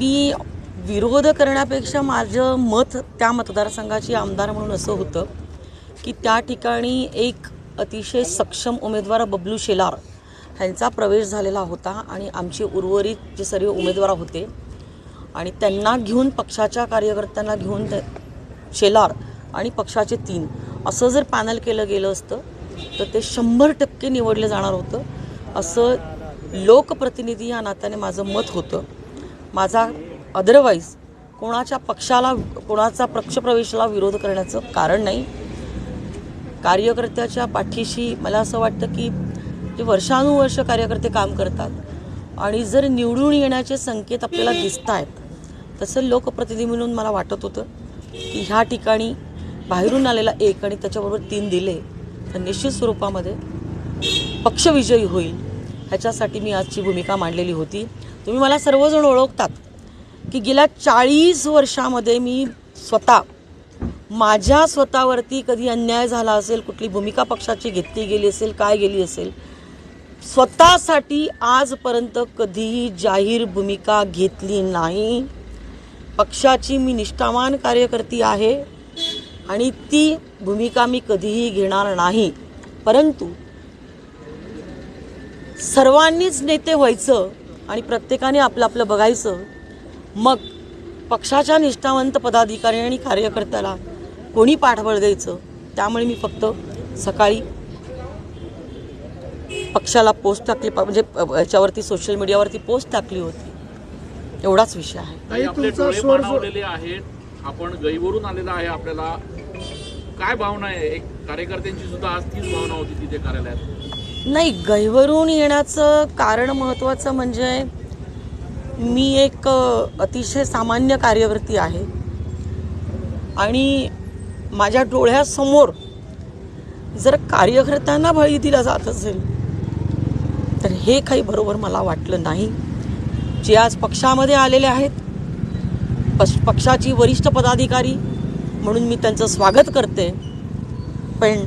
मी विरोध करण्यापेक्षा माझं मत त्या मतदारसंघाची आमदार म्हणून असं होतं की त्या ठिकाणी एक अतिशय सक्षम उमेदवार बबलू शेलार ह्यांचा प्रवेश झालेला होता आणि आमचे उर्वरित जे सर्व उमेदवार होते आणि त्यांना घेऊन पक्षाच्या कार्यकर्त्यांना घेऊन शेलार आणि पक्षाचे 3 असं जर पॅनल केलं गेलं असतं तर ते 100% निवडलं जाणार होतं असं लोकप्रतिनिधी या नात्याने माझं मत होतं. माझा अदरवाईज कोणाच्या पक्षाला कोणाचा पक्षप्रवेशाला विरोध करण्याचं कारण नाही. कार्यकर्त्याच्या पाठीशी मला असं वाटतं की जे वर्षानुवर्ष कार्यकर्ते काम करतात आणि जर निवडून येण्याचे संकेत आपल्याला दिसत आहेत तसं लोकप्रतिनिधी म्हणून मला वाटत होतं की ह्या ठिकाणी बाहेरून आलेला 1 आणि त्याच्याबरोबर 3 दिले तर निश्चित स्वरूपामध्ये पक्ष विजयी होईल ह्याच्यासाठी मी आजची भूमिका मांडलेली होती. तुम्ही मला सर्वजण ओळखतात की गेल्या 40 वर्षामध्ये मी माझ्या स्वतःवरती कधी अन्याय झाला असेल, कुठली भूमिका पक्षाची घेतली गेली असेल, काय गेली असेल, स्वतःसाठी आजपर्यंत कधीही जाहीर भूमिका घेतली नाही. पक्षाची मी निष्ठावान कार्यकर्ती आहे आणि ती भूमिका मी कधीही घेणार नाही. परंतु सर्वांनीच नेते व्हायचं आणि प्रत्येकाने आपलं आपलं बघायचं, मग पक्षाच्या निष्ठावंत पदाधिकारी आणि कार्यकर्त्याला कोणी पाठबळ द्यायचं. त्यामुळे मी फक्त सकाळी पक्षाला पोस्ट टाकली, म्हणजे याच्यावरती सोशल मीडियावरती पोस्ट टाकली होती, एवढाच विषय आहे. आपण गैवरून आलेला आहे, आपल्याला काय भावना आहे? एक कार्यकर्त्यांची सुद्धा आज तीच भावना होती तिथे कार्यालयात. नाही, गैवरून येण्याचं कारण महत्त्वाचं म्हणजे मी एक अतिशय सामान्य कार्यकर्ती आहे आणि माझ्या डोळ्यासमोर जर कार्यकर्त्यांना बळी दिला जात असेल तर हे काही बरोबर मला वाटलं नाही. जे आज पक्षामध्ये आलेले आहेत, पक्षाची वरिष्ठ पदाधिकारी म्हणून मी त्यांचं स्वागत करते, पण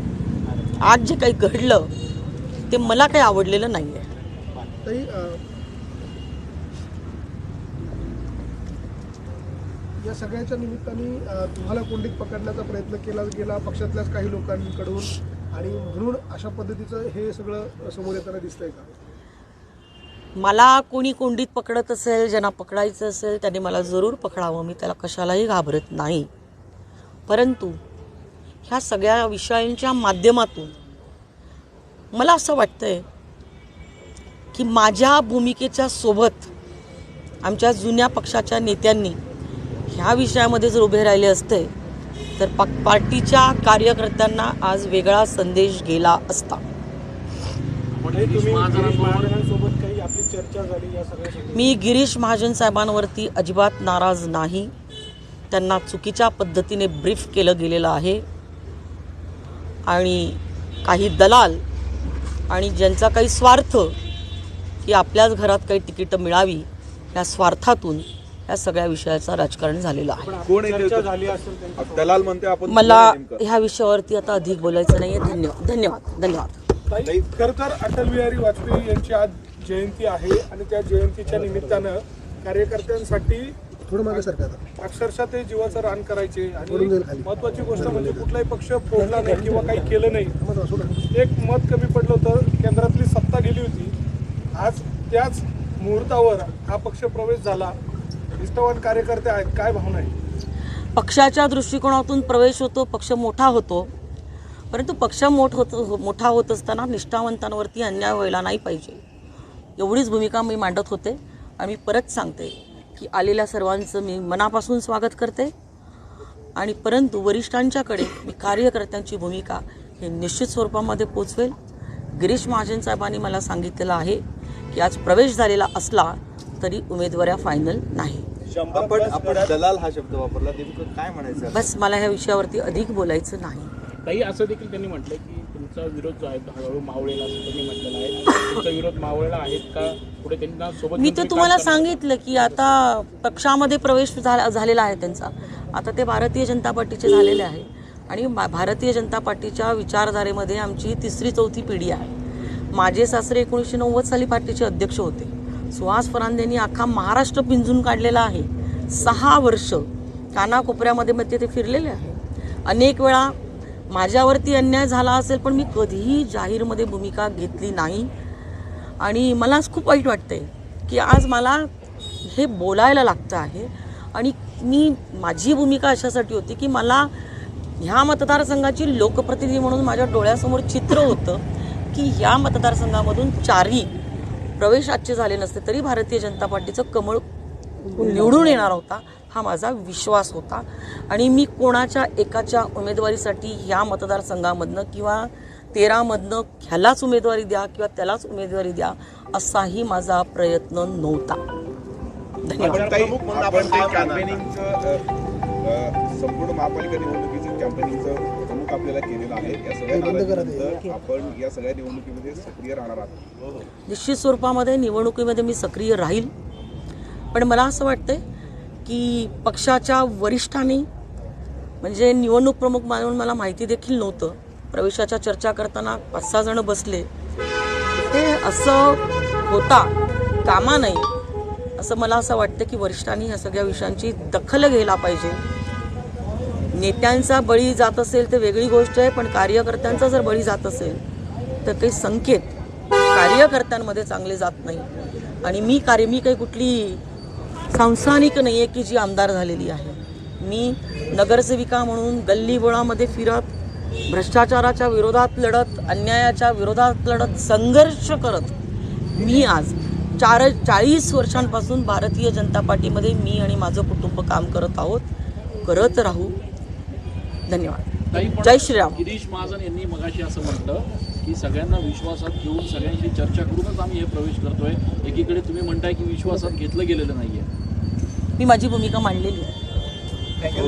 आज जे काही घडलं ते मला काही आवडलेलं नाही आहे. या सगळ्याच्या निमित्ताने तुम्हाला कोंडीत पकडण्याचा प्रयत्न केला गेला पक्षातल्याच काही लोकांकडून आणि म्हणून अशा पद्धतीचं हे सगळं समोर येताना दिसतंय का? मला कोणी कोंडीत पकडत असेल, ज्यांना पकडायचं असेल त्यांनी मला जरूर पकडावं, मी त्याला कशालाही घाबरत नाही. परंतु ह्या सगळ्या विषयांच्या माध्यमातून मला असं वाटतंय की माझ्या भूमिकेच्या सोबत आमच्या जुन्या पक्षाच्या नेत्यांनी ह्या विषयामध्ये जर उभे राहिले असते तर पार्टीच्या कार्यकर्त्यांना आज वेगळा संदेश गेला असता. मी गिरीश महाजन साहेबांवरती अजिबात नाराज नाही. त्यांना चुकीच्या पद्धतीने ब्रीफ केलं गेलेलं आहे आणि काही दलाल आणि ज्यांचा काही स्वार्थ की आपल्याच घरात काही तिकीटं मिळावी या स्वार्थातून या सगळ्या विषयाचं राजकारण झालेलं आहे. मला ह्या विषयावरती आता अधिक बोलायचं नाहीये. धन्यवाद. खरं तर अटल बिहारी वाजपेयी यांची आज जयंती आहे आणि त्या जयंतीच्या निमित्तानं कार्यकर्त्यांसाठी अक्षरशः ते जीवाचं रान करायचे आणि महत्वाची गोष्ट म्हणजे कुठलाही पक्ष फोडला नाही किंवा काही केलं नाही. एक मत कमी पडलं होतं, केंद्रातली सत्ता गेली होती. आज त्याच मुहूर्तावर हा पक्ष प्रवेश झाला. निष्ठावान कार्यकर्ते आहेत, काय भावना आहे? पक्षाच्या दृष्टिकोनातून प्रवेश होतो, पक्ष मोठा होतो, परंतु पक्ष मोठा होत असताना निष्ठावंतांवरती अन्याय व्हायला नाही पाहिजे, एवढीच भूमिका मी मांडत होते. आणि मी परत सांगते की आलेल्या सर्वांचं मी मनापासून स्वागत करते आणि परंतु वरिष्ठांच्याकडे मी कार्यकर्त्यांची भूमिका हे निश्चित स्वरूपामध्ये पोचवेल. गिरीश महाजन साहेबांनी मला सांगितलेलं आहे की आज प्रवेश झालेला असला तरी उमेदवाऱ्या फायनल नाही. आपण दलाल हा शब्द वापरला, नेमकं काय म्हणायचं? बस मला ह्या विषयावरती अधिक बोलायचं नाही. ताई, असं देखील त्यांनी म्हटलं की तुमचा विरोध जो आहे हळूहळू मावळेला, असं त्यांनी म्हटलेलं आहे. तुमचा विरोध मावळेला आहेत का? पुढे त्यांना सोबत मी तर तुम्हाला सांगितलं की आता पक्षामध्ये प्रवेश झालेला आहे त्यांचा. आता ते भारतीय जनता पार्टीचे झालेले आहे आणि भारतीय जनता पार्टीच्या विचारधारेमध्ये आमची 3री-4थी पिढी आहे. माझे सासरे 1990 साली पार्टीचे अध्यक्ष होते. सुहास फरांदेंनी अख्खा महाराष्ट्र पिंजून काढलेला आहे. 6 वर्ष कानाकोपऱ्यामध्ये मग ते फिरलेले आहे. अनेक वेळा माझ्यावरती अन्याय झाला असेल, पण मी कधीही जाहीरमध्ये भूमिका घेतली नाही. आणि मला आज खूप वाईट वाटतंय की आज मला हे बोलायला लागतं आहे. आणि माझी भूमिका अशासाठी होती की मला ह्या मतदारसंघाची लोकप्रतिनिधी म्हणून माझ्या डोळ्यासमोर चित्र होतं की ह्या मतदारसंघामधून 4ही प्रवेश आजचे झाले नसते तरी भारतीय जनता पार्टीचं कमळ निवडून येणार होता, हा माझा विश्वास होता. आणि मी कोणाच्या एकाच्या उमेदवारीसाठी ह्या मतदारसंघामधनं किंवा 13मधनं ह्यालाच उमेदवारी द्या किंवा त्यालाच उमेदवारी द्या असाही माझा प्रयत्न नव्हता. धन्यवाद. आपण कॅम्पेनिंगचं संपूर्ण महापालिका निवडणुकीचं कॅम्पेनिंगचं प्रमुख आपल्याला केलेलं आहे. या सगळ्या नाराजीनंतर आपण या सगळ्या निवडणुकीमध्ये सक्रिय राहणार आहात? निश्चित स्वरूपामध्ये निवडणुकीमध्ये मी सक्रिय राहील. पण मला असं वाटतंय की पक्षाच्या वरिष्ठांनी म्हणजे निवडणूक प्रमुख म्हणून मला माहिती देखील नव्हतं. प्रवेशाच्या चर्चा करताना 5-6 जण बसले. ते असं होता कामा नाही असं मला असं वाटतं की वरिष्ठांनी या सगळ्या विषयांची दखल घ्यायला पाहिजे. नेत्यांचा बळी जात असेल तर वेगळी गोष्ट आहे, पण कार्यकर्त्यांचा जर बळी जात असेल तर काही संकेत कार्यकर्त्यांमध्ये चांगले जात नाही. आणि मी काही कुठली सांसानिक नाही आहे की जी आमदार झालेली आहे. मी नगरसेविका म्हणून गल्लीबोळामध्ये फिरत, भ्रष्टाचाराच्या विरोधात लढत, अन्यायाच्या विरोधात लढत, संघर्ष करत मी आज 40 वर्षांपासून भारतीय जनता पार्टीमध्ये मी आणि माझं कुटुंब काम करत आहोत, करत राहू. धन्यवाद. जय श्रीराम. गिरीश महाजन यांनी मगाशी असं म्हटलं की सगळ्यांना विश्वासात घेऊन सगळ्यांशी चर्चा करूनच आम्ही हे प्रवेश करतोय. एकीकडे तुम्ही म्हणताय की विश्वासात घेतलं गेलेलं नाहीये. मी माझी भूमिका मांडलेली आहे.